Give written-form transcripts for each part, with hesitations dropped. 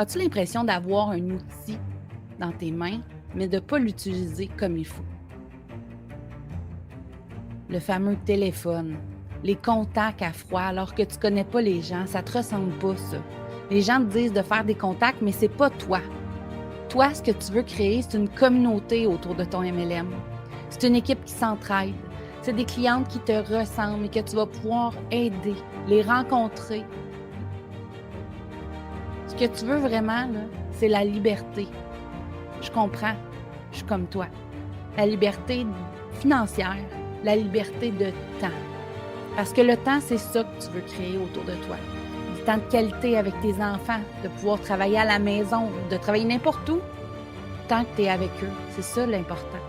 As-tu l'impression d'avoir un outil dans tes mains, mais de ne pas l'utiliser comme il faut? Le fameux téléphone, les contacts à froid alors que tu ne connais pas les gens, ça te ressemble pas ça. Les gens te disent de faire des contacts, mais c'est pas toi. Toi, ce que tu veux créer, c'est une communauté autour de ton MLM. C'est une équipe qui s'entraide. C'est des clientes qui te ressemblent et que tu vas pouvoir aider, les rencontrer. Ce que tu veux vraiment, là, c'est la liberté. Je comprends, je suis comme toi. La liberté financière, la liberté de temps. Parce que le temps, c'est ça que tu veux créer autour de toi. Du temps de qualité avec tes enfants, de pouvoir travailler à la maison, de travailler n'importe où, tant que tu es avec eux. C'est ça l'important.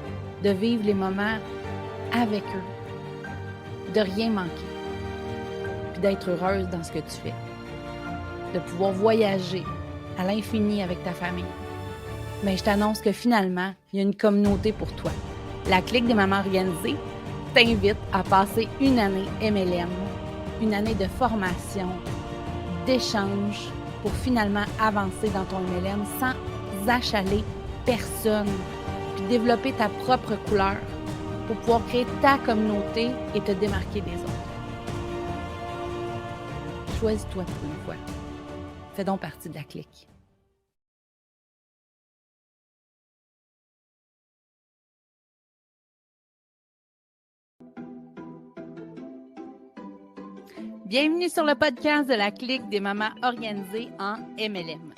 De vivre les moments avec eux, de rien manquer, puis d'être heureuse dans ce que tu fais. De pouvoir voyager à l'infini avec ta famille. Mais je t'annonce que finalement, il y a une communauté pour toi. La Clique des mamans organisées t'invite à passer une année MLM, une année de formation, d'échange pour finalement avancer dans ton MLM sans achaler personne, puis développer ta propre couleur pour pouvoir créer ta communauté et te démarquer des autres. Choisis-toi pour une fois. Fais donc partie de la Clique. Bienvenue sur le podcast de la Clique des mamans organisées en MLM.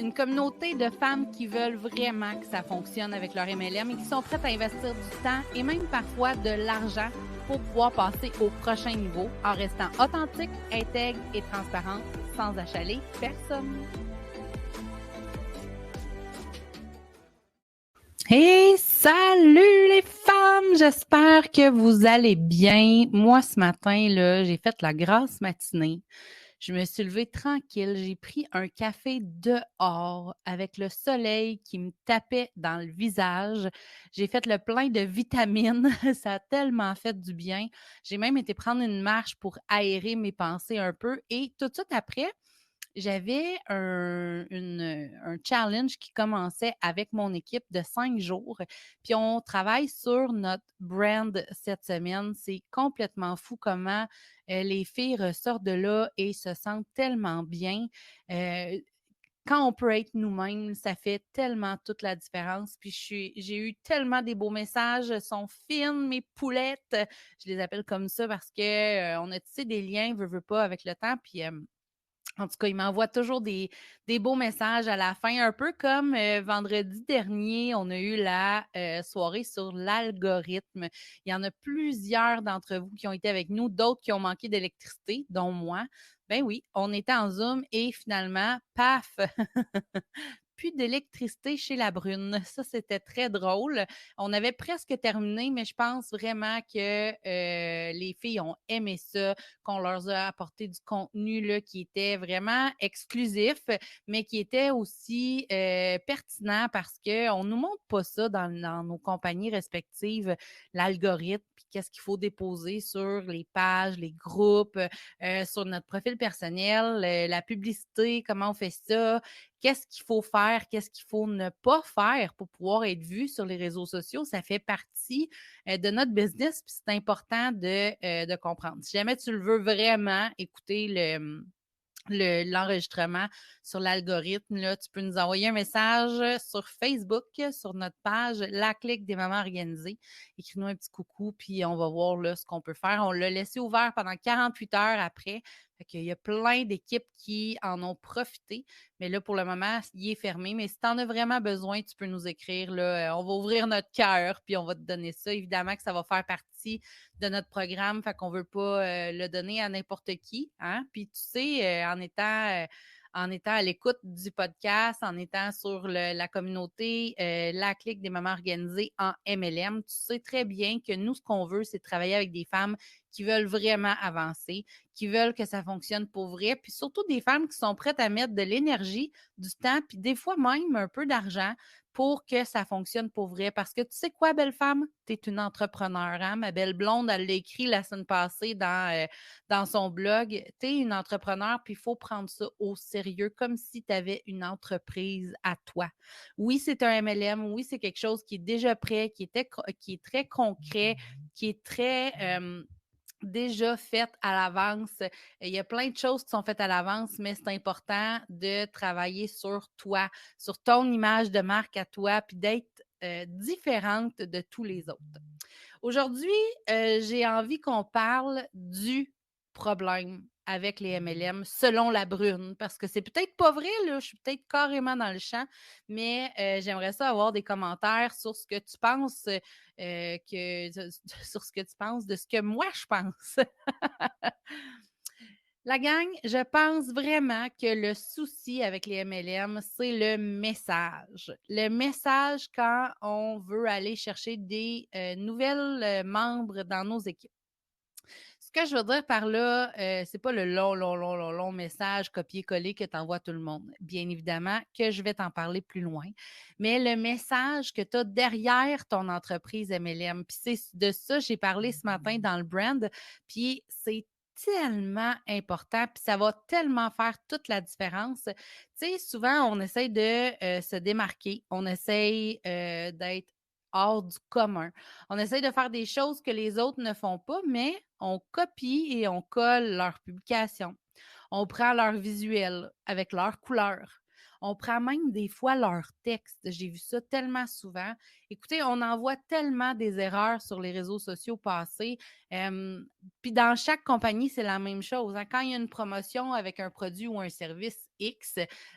Une communauté de femmes qui veulent vraiment que ça fonctionne avec leur MLM et qui sont prêtes à investir du temps et même parfois de l'argent pour pouvoir passer au prochain niveau en restant authentique, intègre et transparente sans achaler personne. Hey, salut les femmes! J'espère que vous allez bien. Moi, ce matin, là, j'ai fait la grasse matinée. Je me suis levée tranquille. J'ai pris un café dehors avec le soleil qui me tapait dans le visage. J'ai fait le plein de vitamines. Ça a tellement fait du bien. J'ai même été prendre une marche pour aérer mes pensées un peu. Et tout de suite après, j'avais un challenge qui commençait avec mon équipe de 5 jours. Puis on travaille sur notre brand cette semaine. C'est complètement fou comment les filles ressortent de là et se sentent tellement bien. Euh, Quand on peut être nous-mêmes, ça fait tellement toute la différence. Puis j'ai eu tellement des beaux messages. Elles sont fines, mes poulettes. Je les appelle comme ça parce que on a tissé des liens, veut pas, avec le temps. Puis en tout cas, il m'envoie toujours des beaux messages à la fin, un peu comme vendredi dernier, on a eu la soirée sur l'algorithme. Il y en a plusieurs d'entre vous qui ont été avec nous, d'autres qui ont manqué d'électricité, dont moi. Ben oui, on était en Zoom et finalement, paf, plus d'électricité chez la brune. Ça, c'était très drôle. On avait presque terminé, mais je pense vraiment que les filles ont aimé ça, qu'on leur a apporté du contenu là, qui était vraiment exclusif, mais qui était aussi pertinent parce qu'on ne nous montre pas ça dans nos compagnies respectives, l'algorithme, puis qu'est-ce qu'il faut déposer sur les pages, les groupes, sur notre profil personnel, la publicité, comment on fait ça, qu'est-ce qu'il faut faire, qu'est-ce qu'il faut ne pas faire pour pouvoir être vu sur les réseaux sociaux. Ça fait partie de notre business, puis c'est important de comprendre. Si jamais tu le veux vraiment écouter l'enregistrement sur l'algorithme, là, tu peux nous envoyer un message sur Facebook, sur notre page La Clique des mamans organisées. Écris-nous un petit coucou, puis on va voir là, ce qu'on peut faire. On l'a laissé ouvert pendant 48 heures après. Fait qu'il y a plein d'équipes qui en ont profité. Mais là, pour le moment, il est fermé. Mais si tu en as vraiment besoin, tu peux nous écrire. Là, on va ouvrir notre cœur, puis on va te donner ça. Évidemment que ça va faire partie de notre programme, fait qu'on veut pas le donner à n'importe qui, hein. Puis tu sais, en étant à l'écoute du podcast, en étant sur la communauté, la Clique des mamans organisées en MLM, tu sais très bien que nous, ce qu'on veut, c'est travailler avec des femmes qui veulent vraiment avancer, qui veulent que ça fonctionne pour vrai, puis surtout des femmes qui sont prêtes à mettre de l'énergie, du temps, puis des fois même un peu d'argent pour que ça fonctionne pour vrai. Parce que tu sais quoi, belle femme? Tu es une entrepreneur, hein? Ma belle blonde, elle l'a écrit la semaine passée dans son blog. Tu es une entrepreneur, puis il faut prendre ça au sérieux, comme si tu avais une entreprise à toi. Oui, c'est un MLM, oui, c'est quelque chose qui est déjà prêt, qui est très concret, qui est très déjà fait à l'avance. Il y a plein de choses qui sont faites à l'avance, mais c'est important de travailler sur toi, sur ton image de marque à toi, puis d'être différente de tous les autres. Aujourd'hui, j'ai envie qu'on parle du problème avec les MLM selon la brune, parce que c'est peut-être pas vrai, là, je suis peut-être carrément dans le champ, mais j'aimerais ça avoir des commentaires sur ce que tu penses, sur ce que tu penses de ce que moi je pense. La gang, je pense vraiment que le souci avec les MLM, c'est le message. Le message quand on veut aller chercher des nouvelles membres dans nos équipes. Ce que je veux dire par là, c'est pas le long message copier-coller que tu envoies à tout le monde. Bien évidemment que je vais t'en parler plus loin, mais le message que tu as derrière ton entreprise MLM. Puis c'est de ça j'ai parlé ce matin dans le brand, puis c'est tellement important, puis ça va tellement faire toute la différence. Tu sais, souvent, on essaye de se démarquer, on essaye d'être hors du commun. On essaye de faire des choses que les autres ne font pas, mais on copie et on colle leurs publications. On prend leurs visuels avec leurs couleurs. On prend même des fois leurs textes. J'ai vu ça tellement souvent. Écoutez, on en voit tellement des erreurs sur les réseaux sociaux passés. Puis dans chaque compagnie, c'est la même chose, hein. Quand il y a une promotion avec un produit ou un service X,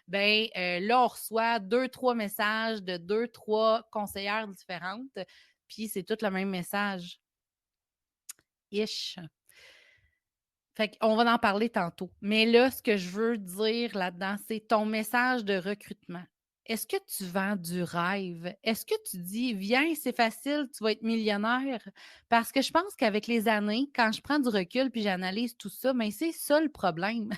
ben là, on reçoit 2, 3 messages de 2, 3 conseillères différentes, puis c'est tout le même message. Ish. Fait qu'on va en parler tantôt. Mais là, ce que je veux dire là-dedans, c'est ton message de recrutement. Est-ce que tu vends du rêve? Est-ce que tu dis, viens, c'est facile, tu vas être millionnaire? Parce que je pense qu'avec les années, quand je prends du recul puis j'analyse tout ça, mais c'est ça le problème.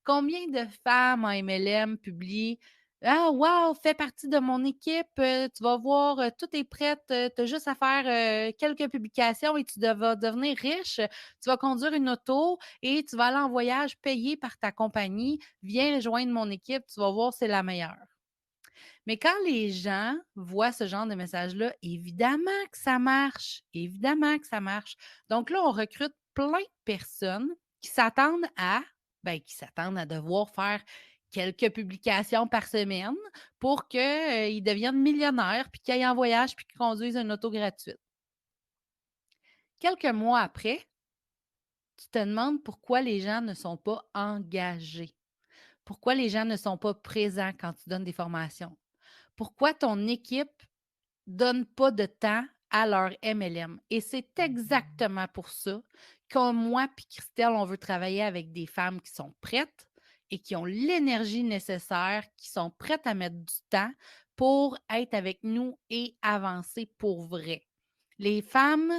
Combien de femmes en MLM publient ah, wow, fais partie de mon équipe, tu vas voir, tout est prêt, tu as juste à faire quelques publications et vas devenir riche. Tu vas conduire une auto et tu vas aller en voyage payé par ta compagnie. Viens rejoindre mon équipe, tu vas voir, c'est la meilleure. Mais quand les gens voient ce genre de message-là, évidemment que ça marche. Évidemment que ça marche. Donc là, on recrute plein de personnes qui s'attendent qui s'attendent à devoir faire quelques publications par semaine pour qu'ils deviennent millionnaires, puis qu'ils aillent en voyage, puis qu'ils conduisent une auto gratuite. Quelques mois après, tu te demandes pourquoi les gens ne sont pas engagés. Pourquoi les gens ne sont pas présents quand tu donnes des formations? Pourquoi ton équipe donne pas de temps à leur MLM? Et c'est exactement pour ça que moi et Christelle, on veut travailler avec des femmes qui sont prêtes et qui ont l'énergie nécessaire, qui sont prêtes à mettre du temps pour être avec nous et avancer pour vrai. Les femmes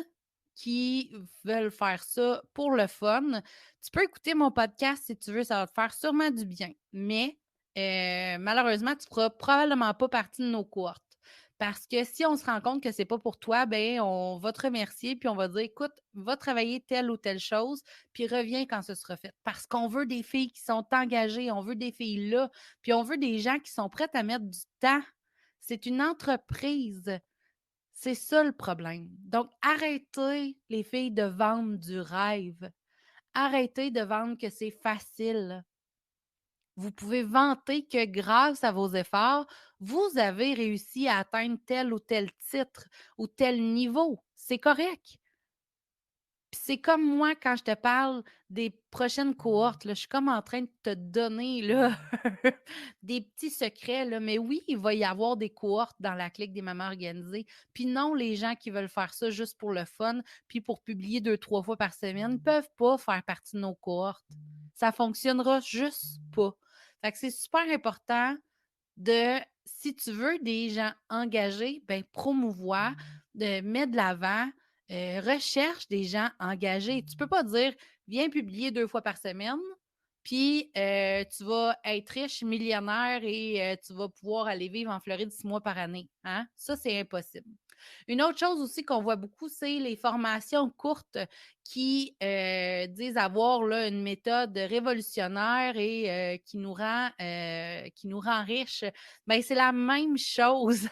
qui veulent faire ça pour le fun, tu peux écouter mon podcast si tu veux, ça va te faire sûrement du bien. Mais malheureusement, tu ne feras probablement pas partie de nos cohortes. Parce que si on se rend compte que c'est pas pour toi, ben on va te remercier puis on va dire écoute, va travailler telle ou telle chose puis reviens quand ce sera fait. Parce qu'on veut des filles qui sont engagées, on veut des filles là, puis on veut des gens qui sont prêtes à mettre du temps. C'est une entreprise. C'est ça le problème. Donc, arrêtez, les filles, de vendre du rêve. Arrêtez de vendre que c'est facile. Vous pouvez vanter que grâce à vos efforts, vous avez réussi à atteindre tel ou tel titre ou tel niveau. C'est correct. Puis c'est comme moi quand je te parle des prochaines cohortes, là, je suis comme en train de te donner là, des petits secrets. Là. Mais oui, il va y avoir des cohortes dans la clique des mamans organisées. Puis non, les gens qui veulent faire ça juste pour le fun, puis pour publier 2, 3 fois par semaine, ne peuvent pas faire partie de nos cohortes. Ça fonctionnera juste pas. Fait que c'est super important de, si tu veux des gens engagés, ben promouvoir, de mettre de l'avant recherche des gens engagés. Tu peux pas dire: «Viens publier 2 fois par semaine, puis tu vas être riche, millionnaire et tu vas pouvoir aller vivre en Floride 6 mois par année», hein? Ça, c'est impossible. Une autre chose aussi qu'on voit beaucoup, c'est les formations courtes qui disent avoir là, une méthode révolutionnaire et qui nous rend riches. Bien, c'est la même chose.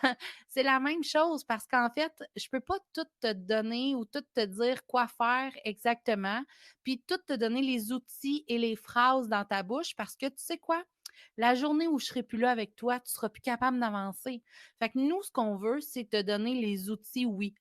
C'est la même chose parce qu'en fait, je ne peux pas tout te donner ou tout te dire quoi faire exactement, puis tout te donner les outils et les phrases dans ta bouche parce que tu sais quoi? La journée où je serai plus là avec toi, tu seras plus capable d'avancer. Fait que nous, ce qu'on veut, c'est te donner les outils, oui.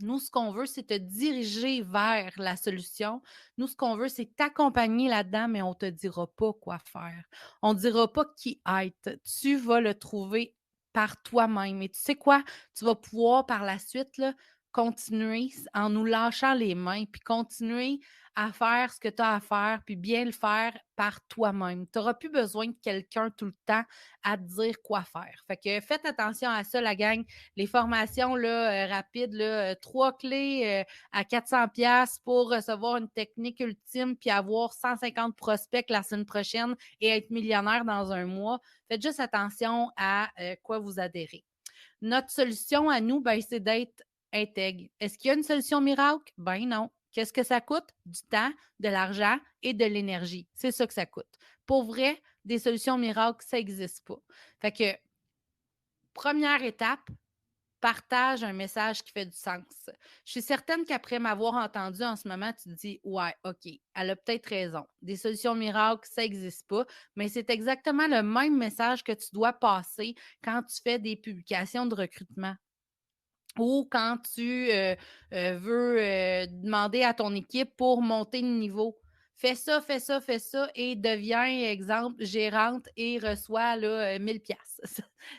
Nous, ce qu'on veut, c'est te diriger vers la solution. Nous, ce qu'on veut, c'est t'accompagner là-dedans, mais on ne te dira pas quoi faire. On ne dira pas qui être. Tu vas le trouver par toi-même. Et tu sais quoi? Tu vas pouvoir par la suite là, continuer en nous lâchant les mains, puis continuer à faire ce que tu as à faire, puis bien le faire par toi-même. Tu n'auras plus besoin de quelqu'un tout le temps à te dire quoi faire. Fait que faites attention à ça, la gang. Les formations là, rapides, là, 3 clés à 400 pièces pour recevoir une technique ultime puis avoir 150 prospects la semaine prochaine et être millionnaire dans un mois. Faites juste attention à quoi vous adhérez. Notre solution à nous, ben, c'est d'être intègre. Est-ce qu'il y a une solution miracle? Ben non. Qu'est-ce que ça coûte? Du temps, de l'argent et de l'énergie. C'est ça que ça coûte. Pour vrai, des solutions miracles, ça n'existe pas. Fait que, première étape, partage un message qui fait du sens. Je suis certaine qu'après m'avoir entendu en ce moment, tu te dis ouais, OK, elle a peut-être raison. Des solutions miracles, ça n'existe pas, mais c'est exactement le même message que tu dois passer quand tu fais des publications de recrutement ou quand tu veux demander à ton équipe pour monter le niveau. Fais ça, fais ça, fais ça et deviens, exemple, gérante et reçois là, 1000 pièces.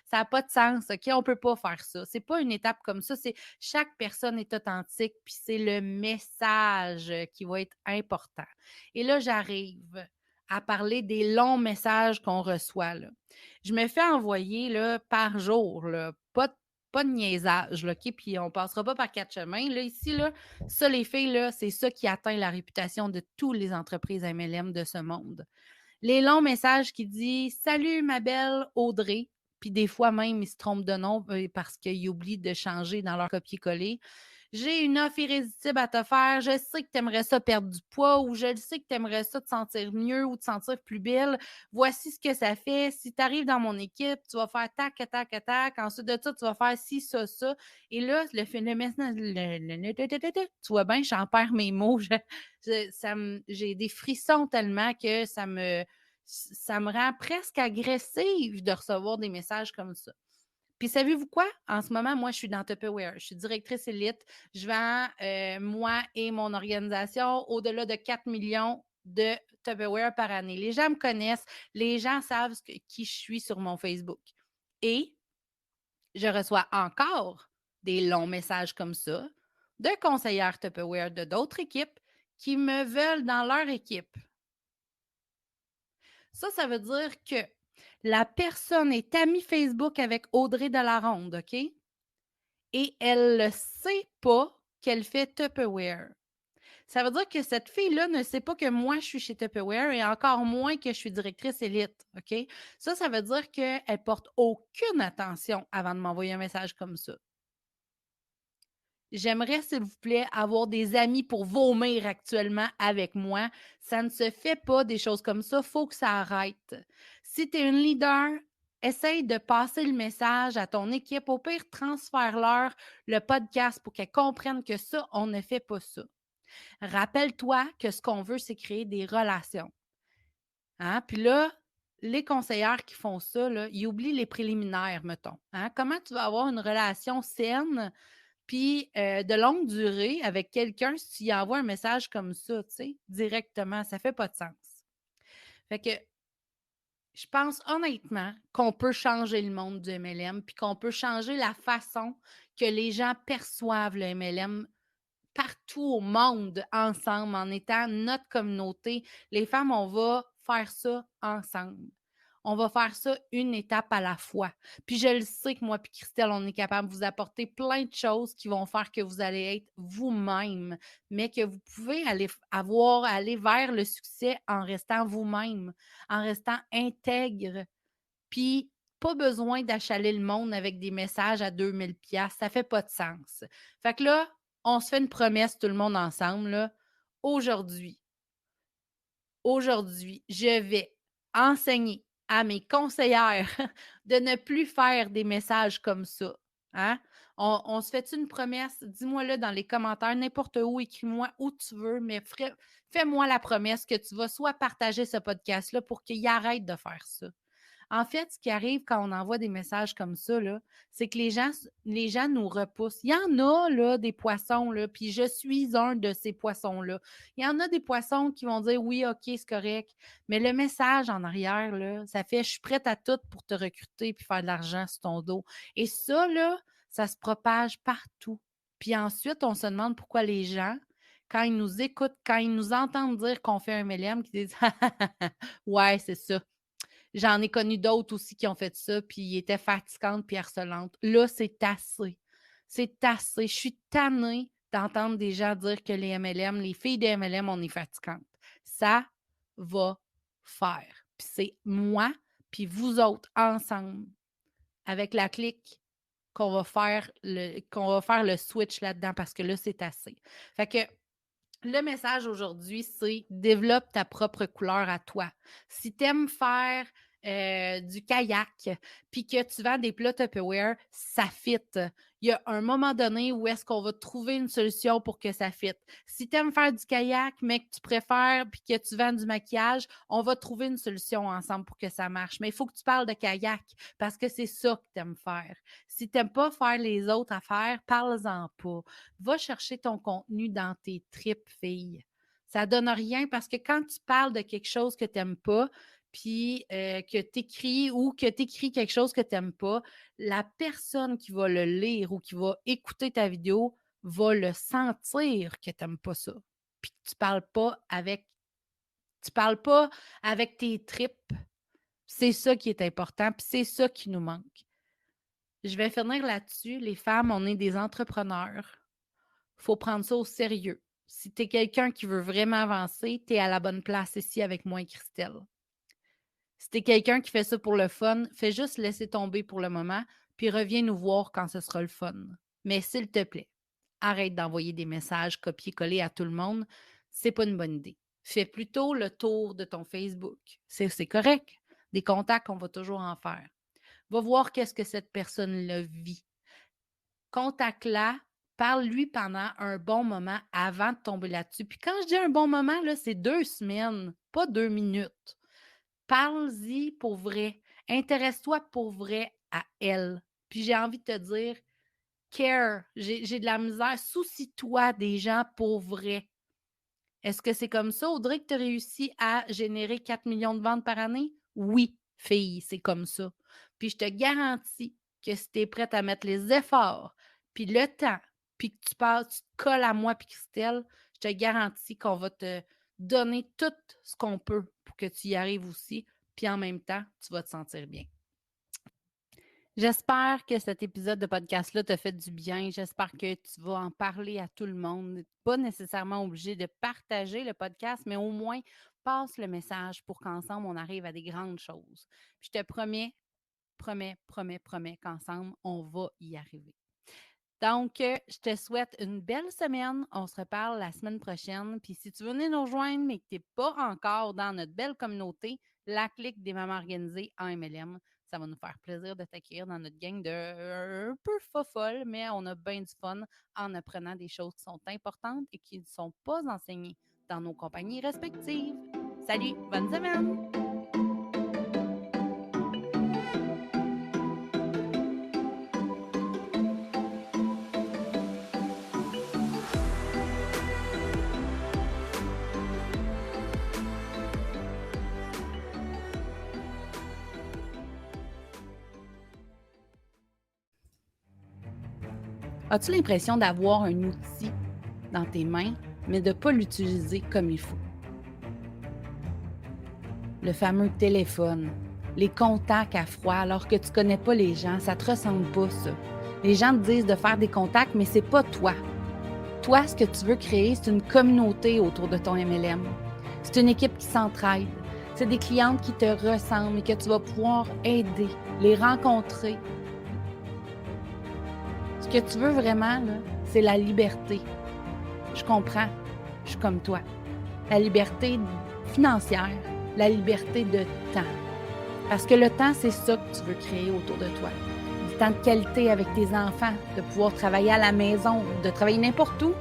Ça n'a pas de sens, OK? On ne peut pas faire ça. C'est pas une étape comme ça. C'est chaque personne est authentique, puis c'est le message qui va être important. Et là, j'arrive à parler des longs messages qu'on reçoit. Là. Je me fais envoyer là, par jour, là, pas de niaisage, là, OK? Puis on passera pas par quatre chemins. Là, ici, là, ça, les filles, là, c'est ça qui atteint la réputation de toutes les entreprises MLM de ce monde. Les longs messages qui disent Salut, ma belle Audrey. Puis des fois même, ils se trompent de nom parce qu'ils oublient de changer dans leur copier-coller. J'ai une offre irrésistible à te faire. Je sais que tu aimerais ça perdre du poids ou je sais que tu aimerais ça te sentir mieux ou te sentir plus belle. Voici ce que ça fait. Si tu arrives dans mon équipe, tu vas faire tac, tac, tac. Ensuite de ça, tu vas faire ci, ça. Et là, le phénomène, tu vois bien, j'en perds mes mots. J'ai des frissons tellement que ça me rend presque agressive de recevoir des messages comme ça. Puis savez-vous quoi? En ce moment, moi, je suis dans Tupperware. Je suis directrice élite. Je vends, moi et mon organisation, au-delà de 4 millions de Tupperware par année. Les gens me connaissent. Les gens savent qui je suis sur mon Facebook. Et je reçois encore des longs messages comme ça de conseillères Tupperware de d'autres équipes qui me veulent dans leur équipe. Ça veut dire que la personne est amie Facebook avec Audrey Delaronde, OK? Et elle ne sait pas qu'elle fait Tupperware. Ça veut dire que cette fille-là ne sait pas que moi, je suis chez Tupperware et encore moins que je suis directrice élite, OK? Ça veut dire qu'elle ne porte aucune attention avant de m'envoyer un message comme ça. J'aimerais, s'il vous plaît, avoir des amis pour vomir actuellement avec moi. Ça ne se fait pas des choses comme ça. Il faut que ça arrête. Si tu es une leader, essaye de passer le message à ton équipe. Au pire, transfère-leur le podcast pour qu'elles comprennent que ça, on ne fait pas ça. Rappelle-toi que ce qu'on veut, c'est créer des relations. Hein? Puis là, les conseillères qui font ça, là, ils oublient les préliminaires, mettons. Hein? Comment tu vas avoir une relation saine puis de longue durée avec quelqu'un si tu y envoies un message comme ça, tu sais, directement, ça fait pas de sens. Fait que je pense honnêtement qu'on peut changer le monde du MLM puis qu'on peut changer la façon que les gens perçoivent le MLM partout au monde ensemble en étant notre communauté. Les femmes, on va faire ça ensemble. On va faire ça une étape à la fois. Puis je le sais que moi puis Christelle, on est capable de vous apporter plein de choses qui vont faire que vous allez être vous-même, mais que vous pouvez aller vers le succès en restant vous-même, en restant intègre. Puis pas besoin d'achaler le monde avec des messages à 2000 pièces, ça fait pas de sens. Fait que là, on se fait une promesse tout le monde ensemble là. Aujourd'hui, je vais enseigner à mes conseillères de ne plus faire des messages comme ça. Hein? On se fait une promesse? Dis-moi-le dans les commentaires, n'importe où, écris-moi où tu veux, mais fais-moi la promesse que tu vas soit partager ce podcast-là pour qu'il arrête de faire ça. En fait, ce qui arrive quand on envoie des messages comme ça, là, c'est que les gens nous repoussent. Il y en a là, des poissons, là, puis je suis un de ces poissons-là. Il y en a des poissons qui vont dire oui, OK, c'est correct. Mais le message en arrière, là, ça fait je suis prête à tout pour te recruter puis faire de l'argent sur ton dos. Et ça, là, ça se propage partout. Puis ensuite, on se demande pourquoi les gens, quand ils nous écoutent, quand ils nous entendent dire qu'on fait un MLM, qui disent ouais, c'est ça. J'en ai connu d'autres aussi qui ont fait ça, puis ils étaient fatigantes puis harcelantes. Là, c'est assez. C'est assez. Je suis tannée d'entendre des gens dire que les MLM, les filles des MLM, on est fatigantes. Ça va faire. Puis c'est moi, puis vous autres, ensemble, avec la clique, qu'on va faire le switch là-dedans parce que là, c'est assez. Fait que le message aujourd'hui, c'est développe ta propre couleur à toi. Si tu aimes faire du kayak, puis que tu vends des plats Tupperware, ça fit. Il y a un moment donné où est-ce qu'on va trouver une solution pour que ça fit. Si tu aimes faire du kayak, mais que tu préfères, puis que tu vends du maquillage, on va trouver une solution ensemble pour que ça marche. Mais il faut que tu parles de kayak parce que c'est ça que tu aimes faire. Si tu n'aimes pas faire les autres affaires, parle-en pas. Va chercher ton contenu dans tes tripes, fille. Ça donne rien parce que quand tu parles de quelque chose que tu n'aimes pas, puis que tu écris ou que tu écris quelque chose que tu n'aimes pas, la personne qui va le lire ou qui va écouter ta vidéo va le sentir que tu n'aimes pas ça. Puis que tu parles pas avec tes tripes. C'est ça qui est important, puis c'est ça qui nous manque. Je vais finir là-dessus. Les femmes, on est des entrepreneurs. Faut prendre ça au sérieux. Si tu es quelqu'un qui veut vraiment avancer, tu es à la bonne place ici avec moi et Christelle. Si tu es quelqu'un qui fait ça pour le fun, fais juste laisser tomber pour le moment, puis reviens nous voir quand ce sera le fun. Mais s'il te plaît, arrête d'envoyer des messages copier-coller à tout le monde. C'est pas une bonne idée. Fais plutôt le tour de ton Facebook. C'est correct. Des contacts, on va toujours en faire. Va voir qu'est-ce que cette personne-là vit. Contacte-la, parle-lui pendant un bon moment avant de tomber là-dessus. Puis quand je dis un bon moment, là, c'est 2 semaines, pas 2 minutes. Parle-y pour vrai. Intéresse-toi pour vrai à elle. Puis j'ai envie de te dire, care. J'ai de la misère. Soucie-toi des gens pour vrai. Est-ce que c'est comme ça, Audrey, que tu as réussi à générer 4 millions de ventes par année? Oui, fille, c'est comme ça. Puis je te garantis que si tu es prête à mettre les efforts, puis le temps, puis que tu te colles à moi puis Christelle, je te garantis qu'on va te donner tout ce qu'on peut pour que tu y arrives aussi. Puis en même temps, tu vas te sentir bien. J'espère que cet épisode de podcast-là t'a fait du bien. J'espère que tu vas en parler à tout le monde. Pas nécessairement obligé de partager le podcast, mais au moins passe le message pour qu'ensemble, on arrive à des grandes choses. Puis je te promets qu'ensemble, on va y arriver. Donc, je te souhaite une belle semaine. On se reparle la semaine prochaine. Puis si tu veux venir nous rejoindre, mais que tu n'es pas encore dans notre belle communauté, la clique des mamans organisées en MLM, ça va nous faire plaisir de t'accueillir dans notre gang de un peu fofolles, mais on a bien du fun en apprenant des choses qui sont importantes et qui ne sont pas enseignées dans nos compagnies respectives. Salut, bonne semaine! As-tu l'impression d'avoir un outil dans tes mains, mais de ne pas l'utiliser comme il faut? Le fameux téléphone, les contacts à froid alors que tu ne connais pas les gens. Ça ne te ressemble pas, ça. Les gens te disent de faire des contacts, mais ce n'est pas toi. Toi, ce que tu veux créer, c'est une communauté autour de ton MLM. C'est une équipe qui s'entraide. C'est des clientes qui te ressemblent et que tu vas pouvoir aider, les rencontrer. Ce que tu veux vraiment, là, c'est la liberté. Je comprends. Je suis comme toi. La liberté financière, la liberté de temps. Parce que le temps, c'est ça que tu veux créer autour de toi. Du temps de qualité avec tes enfants, de pouvoir travailler à la maison, de travailler n'importe où,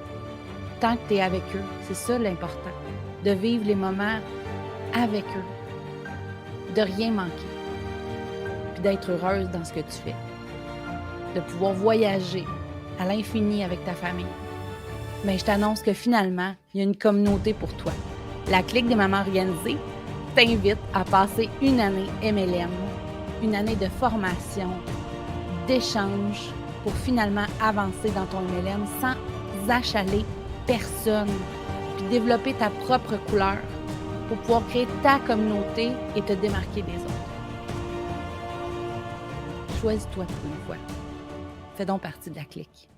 tant que tu es avec eux. C'est ça l'important. De vivre les moments avec eux. De rien manquer. Puis d'être heureuse dans ce que tu fais. De pouvoir voyager à l'infini avec ta famille. Mais je t'annonce que finalement, il y a une communauté pour toi. La Clique des mamans organisées t'invite à passer une année MLM, une année de formation, d'échange pour finalement avancer dans ton MLM sans achaler personne, puis développer ta propre couleur pour pouvoir créer ta communauté et te démarquer des autres. Choisis-toi pour une fois. Fais donc partie de la Clique.